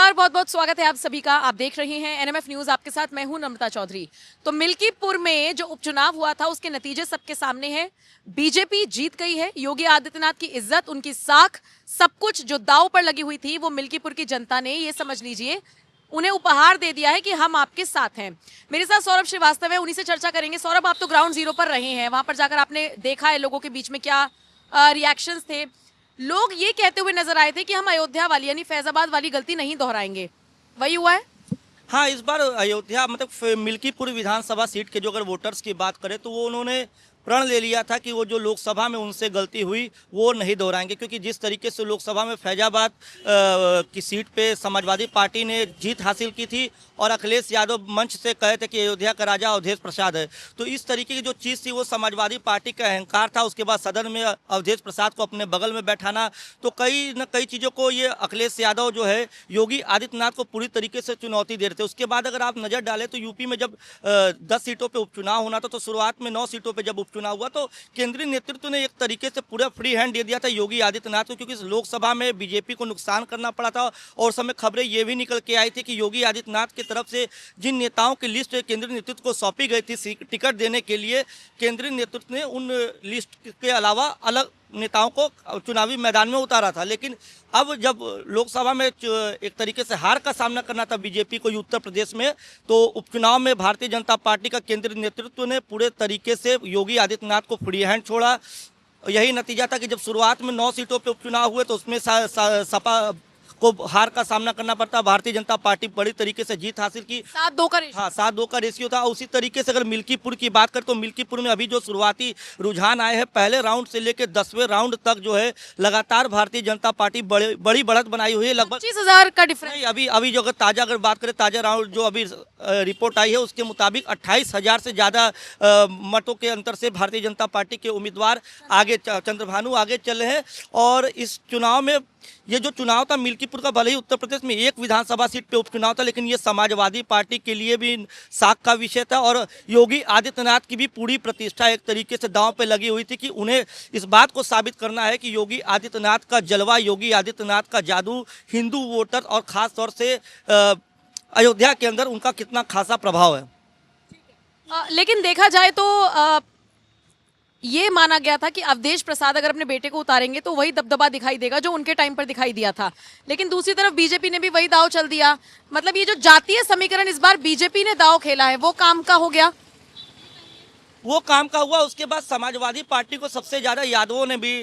नमस्कार, बहुत बहुत स्वागत है आप सभी का। आप देख रहे हैं एनएमएफ न्यूज, आपके साथ मैं हूं नम्रता चौधरी। तो मिल्कीपुर में जो उपचुनाव हुआ था उसके नतीजे सबके सामने हैं। बीजेपी जीत गई है। योगी आदित्यनाथ की इज्जत, उनकी साख, सब कुछ जो दांव पर लगी हुई थी वो मिल्कीपुर की जनता ने, ये समझ लीजिए, उन्हें उपहार दे दिया है कि हम आपके साथ हैं। मेरे साथ सौरभ श्रीवास्तव है, उन्हीं से चर्चा करेंगे। सौरभ, आप तो ग्राउंड जीरो पर रहे हैं, वहां पर जाकर आपने देखा है लोगों के बीच में क्या रिएक्शंस थे। लोग ये कहते हुए नजर आए थे कि हम अयोध्या वाली यानी फैजाबाद वाली गलती नहीं दोहराएंगे। वही हुआ है? हाँ, इस बार अयोध्या मतलब मिल्कीपुर विधानसभा सीट के जो अगर वोटर्स की बात करें तो वो उन्होंने प्रण ले लिया था कि वो जो लोकसभा में उनसे गलती हुई वो नहीं दोहराएंगे, क्योंकि जिस तरीके से लोकसभा में फैजाबाद की सीट पे समाजवादी पार्टी ने जीत हासिल की थी और अखिलेश यादव मंच से कहे थे कि अयोध्या का राजा अवधेश प्रसाद है, तो इस तरीके की जो चीज़ थी वो समाजवादी पार्टी का अहंकार था। उसके बाद सदन में अवधेश प्रसाद को अपने बगल में बैठाना, तो कई न कई चीज़ों को ये अखिलेश यादव जो है योगी आदित्यनाथ को पूरी तरीके से चुनौती दे रहे थे। उसके बाद अगर आप नज़र डालें तो यूपी में जब 10 सीटों पर उपचुनाव होना था, तो शुरुआत में 9 सीटों पर जब उपचुनाव हुआ तो केंद्रीय नेतृत्व ने एक तरीके से पूरा फ्री हैंड दे दिया था योगी आदित्यनाथ को, क्योंकि लोकसभा में बीजेपी को नुकसान करना पड़ा था। और समय खबरें ये भी निकल के आई थी कि योगी आदित्यनाथ की तरफ से जिन नेताओं की लिस्ट केंद्रीय नेतृत्व को सौंपी गई थी टिकट देने के लिए, केंद्रीय नेतृत्व ने उन लिस्ट के अलावा अलग नेताओं को चुनावी मैदान में उतारा था। लेकिन अब जब लोकसभा में एक तरीके से हार का सामना करना था बीजेपी को उत्तर प्रदेश में, तो उपचुनाव में भारतीय जनता पार्टी का केंद्रीय नेतृत्व ने पूरे तरीके से योगी आदित्यनाथ को फ्री हैंड छोड़ा। यही नतीजा था कि जब शुरुआत में 9 सीटों पर उपचुनाव हुए तो उसमें सपा को हार का सामना करना पड़ता। भारतीय जनता पार्टी बड़ी तरीके से जीत हासिल की। 7-2 का रेशियो। हाँ, 7-2 का रेशियो था। उसी तरीके से अगर मिल्कीपुर की बात करें तो मिल्कीपुर में अभी जो शुरुआती रुझान आए हैं, पहले राउंड से लेकर 10वें राउंड तक जो है लगातार भारतीय जनता पार्टी बड़ी बढ़त बनाई हुई है। लगभग 25,000 का डिफरेंस। अभी जो अगर बात करें ताजा राउंड जो अभी रिपोर्ट आई है उसके मुताबिक 28,000 से ज़्यादा मतों के अंतर से भारतीय जनता पार्टी के उम्मीदवार आगे, चंद्रभानु आगे चल रहे हैं। और इस चुनाव में ये जो चुनाव था मिल्कीपुर का, भले ही उत्तर प्रदेश में एक विधानसभा सीट पे उपचुनाव था, लेकिन ये समाजवादी पार्टी के लिए भी साख का विषय था। और योगी आदित्यनाथ की भी पूरी प्रतिष्ठा एक तरीके से दांव पे लगी हुई थी कि उन्हें इस बात को साबित करना है कि योगी आदित्यनाथ का जलवा, योगी आदित्यनाथ का जादू हिंदू वोटर और ख़ास तौर से अयोध्या के अंदर उनका कितना खासा प्रभाव है। लेकिन देखा जाए तो ये माना गया था कि अवधेश प्रसाद अगर अपने बेटे को उतारेंगे तो वही दबदबा दिखाई देगा जो उनके टाइम पर दिखाई दिया था। लेकिन दूसरी तरफ बीजेपी ने भी वही दांव चल दिया। मतलब ये जो जातीय समीकरण इस बार बीजेपी ने दांव खेला है वो काम का हो गया। वो काम का हुआ। उसके बाद समाजवादी पार्टी को सबसे ज़्यादा यादवों ने भी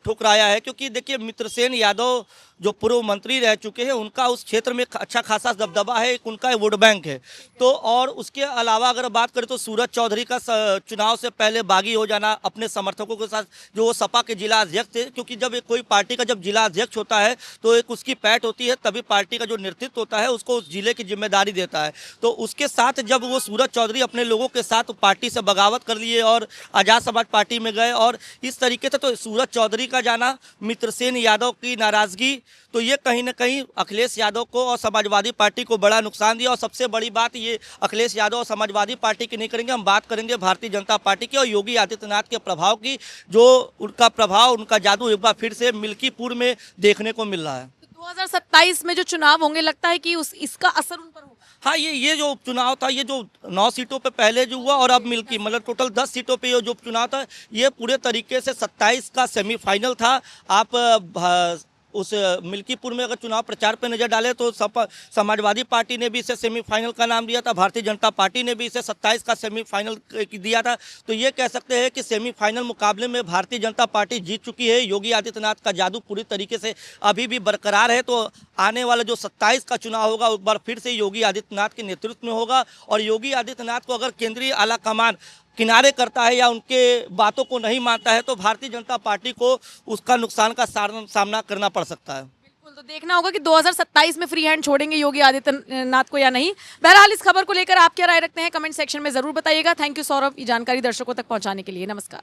ठुकराया है, क्योंकि देखिए मित्रसेन यादव जो पूर्व मंत्री रह चुके हैं, उनका उस क्षेत्र में अच्छा खासा दबदबा है, एक उनका वोट बैंक है। तो और उसके अलावा अगर बात करें तो सूरज चौधरी का चुनाव से पहले बागी हो जाना अपने समर्थकों के साथ, जो वो सपा के जिला अध्यक्ष थे, क्योंकि जब एक कोई पार्टी का जब जिला अध्यक्ष होता है तो एक उसकी पैठ होती है, तभी पार्टी का जो नेतृत्व होता है उसको उस जिले की जिम्मेदारी देता है। तो उसके साथ जब वो सूरज चौधरी अपने लोगों के साथ पार्टी से बगावत कर लिए और आज़ाद समाज पार्टी में गए, और इस तरीके से तो सूरज चौधरी का जाना, मित्रसेन यादव की नाराज़गी, तो ये कहीं ना कहीं अखिलेश यादव को और समाजवादी पार्टी को बड़ा नुकसान दिया। और सबसे बड़ी बात ये अखिलेश यादव और समाजवादी पार्टी की नहीं करेंगे, हम बात करेंगे भारतीय जनता पार्टी की और योगी आदित्यनाथ के प्रभाव की, जो उनका प्रभाव, उनका जादू एक बार फिर से मिल्कीपुर में देखने को मिल रहा है। 2027 में जो चुनाव होंगे, लगता है कि इसका असर उन पर होगा। हाँ, ये जो चुनाव था, ये जो 9 सीटों पे पहले जो हुआ और अब मिल्की मतलब टोटल 10 सीटों पे ये जो चुनाव था, ये पूरे तरीके से 27 का सेमीफाइनल था। आप उस मिल्कीपुर में अगर चुनाव प्रचार पे नज़र डालें तो समाजवादी पार्टी ने भी इसे सेमीफाइनल का नाम दिया था, भारतीय जनता पार्टी ने भी इसे 27 का सेमीफाइनल दिया था। तो ये कह सकते हैं कि सेमीफाइनल मुकाबले में भारतीय जनता पार्टी जीत चुकी है। योगी आदित्यनाथ का जादू पूरी तरीके से अभी भी बरकरार है। तो आने वाला जो 27 का चुनाव होगा एक बार फिर से योगी आदित्यनाथ के नेतृत्व में होगा। और योगी आदित्यनाथ को अगर केंद्रीय आला कमान किनारे करता है या उनके बातों को नहीं मानता है तो भारतीय जनता पार्टी को उसका नुकसान का सामना करना पड़ सकता है। बिल्कुल, तो देखना होगा कि 2027 में फ्री हैंड छोड़ेंगे योगी आदित्यनाथ को या नहीं। बहरहाल इस खबर को लेकर आप क्या राय रखते हैं कमेंट सेक्शन में जरूर बताइएगा। थैंक यू सौरभ, ये जानकारी दर्शकों तक पहुंचाने के लिए। नमस्कार।